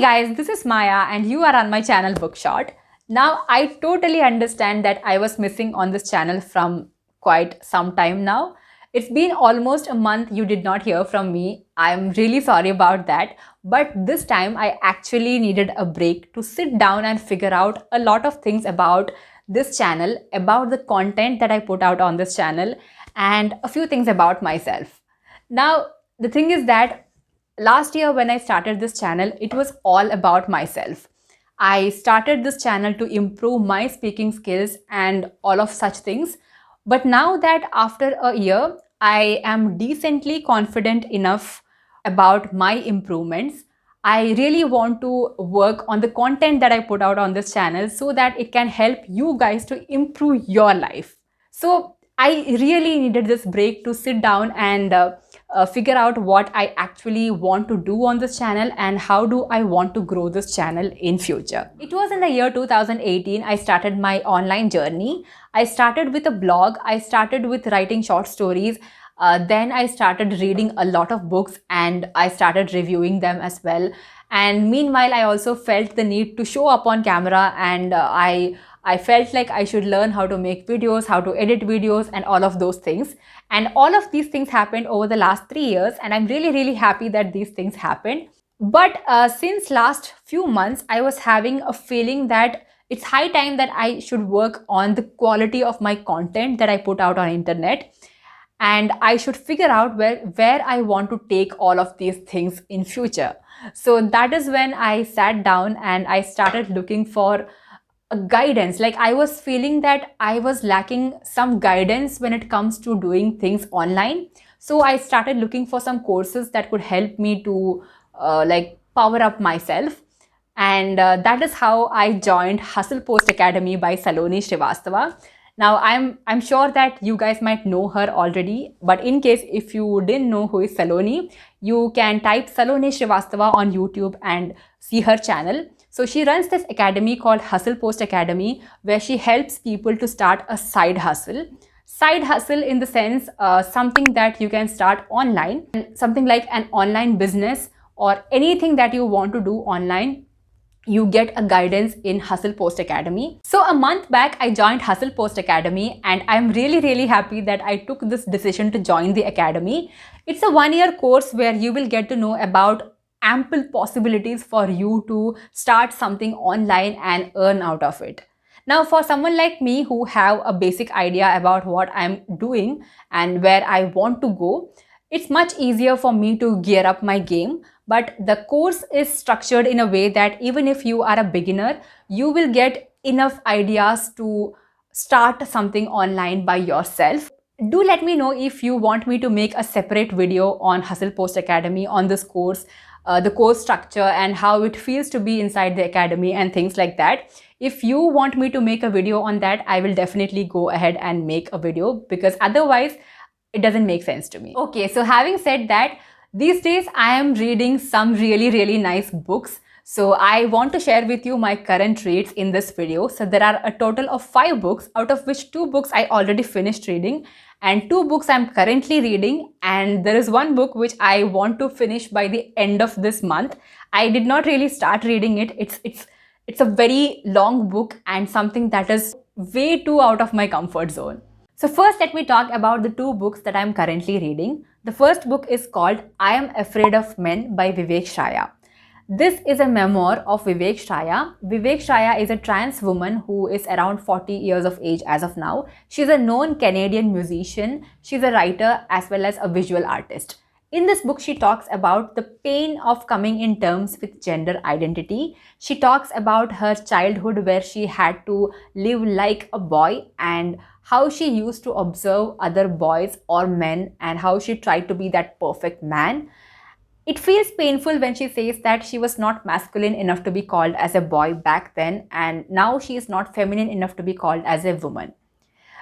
Guys, this is Maya and you are on my channel Bookshot. Now, I totally understand that I was missing on this channel from quite some time now. It's been almost a month you did not hear from me. I'm really sorry about that. But this time I actually needed a break to sit down and figure out a lot of things about this channel, about the content that I put out on this channel, and a few things about myself. Now, the thing is that last year when I started this channel, it was all about myself. I started this channel to improve my speaking skills and all of such things. But now that after a year, I am decently confident enough about my improvements. I really want to work on the content that I put out on this channel so that it can help you guys to improve your life. So I really needed this break to sit down and figure out what I actually want to do on this channel and how do I want to grow this channel in future. It was in the year 2018 I started my online journey. I started with a blog. I started with writing short stories. Then I started reading a lot of books and I started reviewing them as well. And meanwhile, I also felt the need to show up on camera, and I felt like I should learn how to make videos, how to edit videos, and all of those things. And all of these things happened over the last 3 years, and I'm really happy that these things happened. But since last few months, I was having a feeling that it's high time that I should work on the quality of my content that I put out on internet, and I should figure out where I want to take all of these things in future. So that is when I sat down and I started looking for a guidance. Like, I was feeling that I was lacking some guidance when it comes to doing things online. So I started looking for some courses that could help me to power up myself. And that is how I joined Hustle Post Academy by Saloni Srivastava. Now, I'm sure that you guys might know her already, but in case if you didn't know who is Saloni, you can type Saloni Srivastava on YouTube and see her channel. So she runs this academy called Hustle Post Academy, where she helps people to start a side hustle. Side hustle in the sense something that you can start online, something like an online business or anything that you want to do online. You get a guidance in Hustle Post Academy. So a month back, I joined Hustle Post Academy, and I'm really happy that I took this decision to join the academy. It's a 1-year course where you will get to know about ample possibilities for you to start something online and earn out of it. Now, for someone like me who have a basic idea about what I'm doing and where I want to go, it's much easier for me to gear up my game. But the course is structured in a way that even if you are a beginner, you will get enough ideas to start something online by yourself. Do let me know if you want me to make a separate video on Hustle Post Academy on this course, the course structure and how it feels to be inside the academy and things like that. If you want me to make a video on that, I will definitely go ahead and make a video, because otherwise it doesn't make sense to me. Okay, so having said that, these days I am reading some really nice books. So I want to share with you my current reads in this video. So there are a total of 5 books, out of which 2 books I already finished reading and 2 books I'm currently reading, and there is 1 book which I want to finish by the end of this month. I did not really start reading it. It's a very long book and something that is way too out of my comfort zone. So first, let me talk about the 2 books that I'm currently reading. The first book is called I Am Afraid of Men by Vivek Shraya. This is a memoir of Vivek Shraya. Vivek Shraya is a trans woman who is around 40 years of age as of now. She's a known Canadian musician. She's a writer as well as a visual artist. In this book, she talks about the pain of coming in terms with gender identity. She talks about her childhood where she had to live like a boy and how she used to observe other boys or men and how she tried to be that perfect man. It feels painful when she says that she was not masculine enough to be called as a boy back then, and now she is not feminine enough to be called as a woman.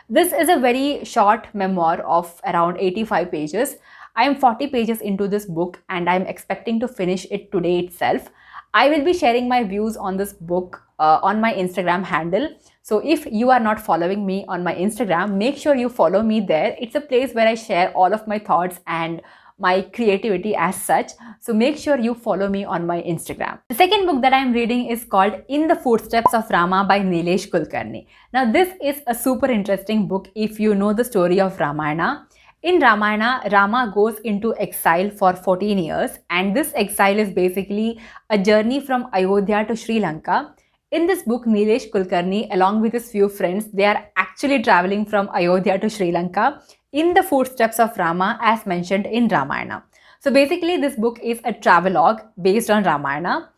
This is a very short memoir of around 85 pages. I am 40 pages into this book and I am expecting to finish it today itself. I will be sharing my views on this book on my Instagram handle. So if you are not following me on my Instagram, make sure you follow me there. It's a place where I share all of my thoughts and my creativity as such. So make sure you follow me on my Instagram. The second book that I am reading is called In the Footsteps of Rama by Nilesh Kulkarni. Now this is a super interesting book if you know the story of Ramayana. In Ramayana, Rama goes into exile for 14 years, and this exile is basically a journey from Ayodhya to Sri Lanka. In this book, Nilesh Kulkarni, along with his few friends, they are actually traveling from Ayodhya to Sri Lanka in the footsteps of Rama as mentioned in Ramayana. So basically, this book is a travelogue based on Ramayana.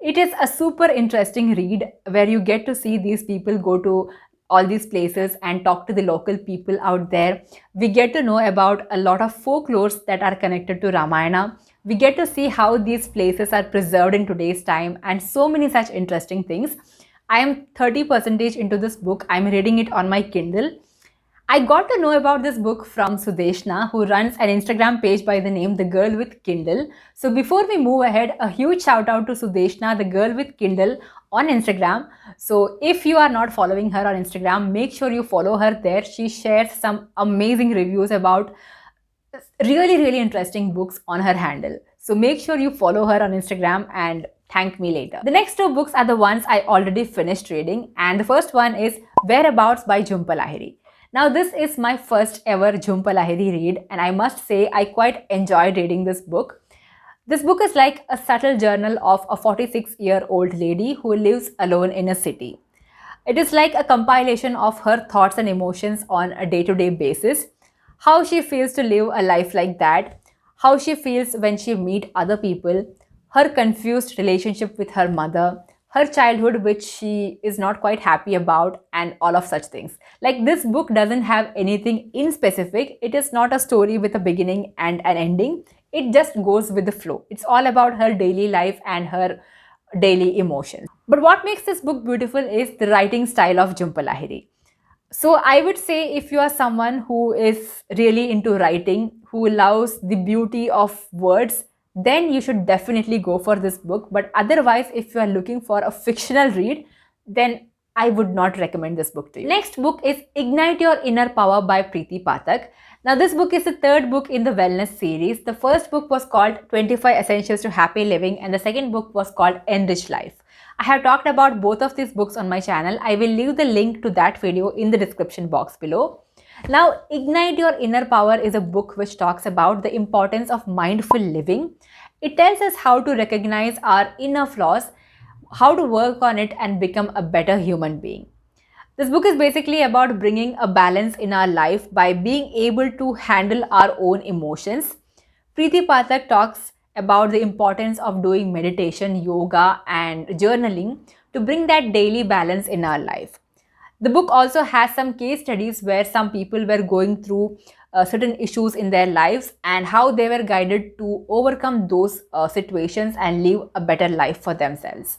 It is a super interesting read where you get to see these people go to all these places and talk to the local people out there. We get to know about a lot of folklores that are connected to Ramayana. We get to see how these places are preserved in today's time and so many such interesting things. I am 30% into this book. I'm reading it on my Kindle. I got to know about this book from Sudeshna, who runs an Instagram page by the name The Girl with Kindle. So before we move ahead, a huge shout out to Sudeshna, The Girl with Kindle on Instagram. So if you are not following her on Instagram, make sure you follow her there. She shares some amazing reviews about really interesting books on her handle. So make sure you follow her on Instagram and thank me later. The next two books are the ones I already finished reading, and the first one is Whereabouts by Jhumpa Lahiri. Now this is my first ever Jhumpa Lahiri read, and I must say I quite enjoyed reading this book. This book is like a subtle journal of a 46-year-old lady who lives alone in a city. It is like a compilation of her thoughts and emotions on a day-to-day basis, how she feels to live a life like that, how she feels when she meets other people, her confused relationship with her mother, her childhood which she is not quite happy about, and all of such things. Like, this book doesn't have anything in specific. It is not a story with a beginning and an ending. It just goes with the flow. It's all about her daily life and her daily emotions. But what makes this book beautiful is the writing style of Jhumpa Lahiri. So I would say if you are someone who is really into writing, who loves the beauty of words, then you should definitely go for this book. But otherwise, if you are looking for a fictional read, then I would not recommend this book to you. Next book is Ignite Your Inner Power by Preeti Pathak. Now this book is the third book in the wellness series. The first book was called 25 Essentials to Happy Living, and the second book was called Enrich Life. I have talked about both of these books on my channel. I will leave the link to that video in the description box below. Now, Ignite Your Inner Power is a book which talks about the importance of mindful living. It tells us how to recognize our inner flaws, how to work on it and become a better human being. This book is basically about bringing a balance in our life by being able to handle our own emotions. Preeti Pathak talks about the importance of doing meditation, yoga, and journaling to bring that daily balance in our life. The book also has some case studies where some people were going through certain issues in their lives and how they were guided to overcome those situations and live a better life for themselves.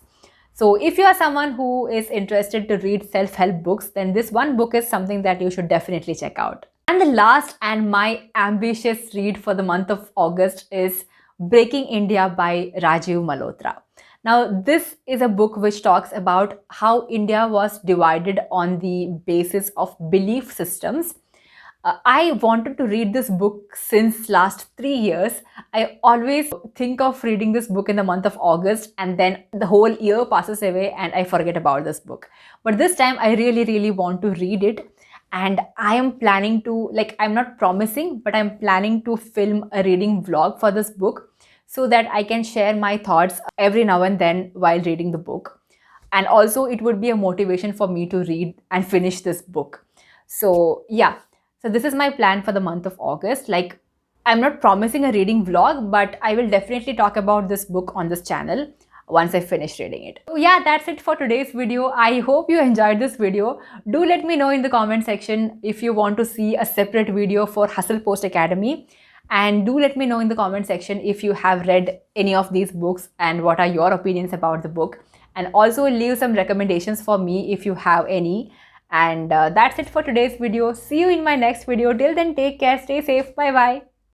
So if you are someone who is interested to read self-help books, then this one book is something that you should definitely check out. And the last and my ambitious read for the month of August is Breaking India by Rajiv Malhotra. Now, this is a book which talks about how India was divided on the basis of belief systems. I wanted to read this book since last 3 years. I always think of reading this book in the month of August, and then the whole year passes away and I forget about this book. But this time I really want to read it, and I am planning to, like, I'm not promising, but I'm planning to film a reading vlog for this book so that I can share my thoughts every now and then while reading the book. And also it would be a motivation for me to read and finish this book. So yeah. So this is my plan for the month of August. Like, I'm not promising a reading vlog, but I will definitely talk about this book on this channel once I finish reading it. So yeah, that's it for today's video. I hope you enjoyed this video. Do let me know in the comment section if you want to see a separate video for Hustle Post Academy. And do let me know in the comment section if you have read any of these books and what are your opinions about the book. And also leave some recommendations for me if you have any. And that's it for today's video. See you in my next video. Till then, take care, stay safe. Bye bye.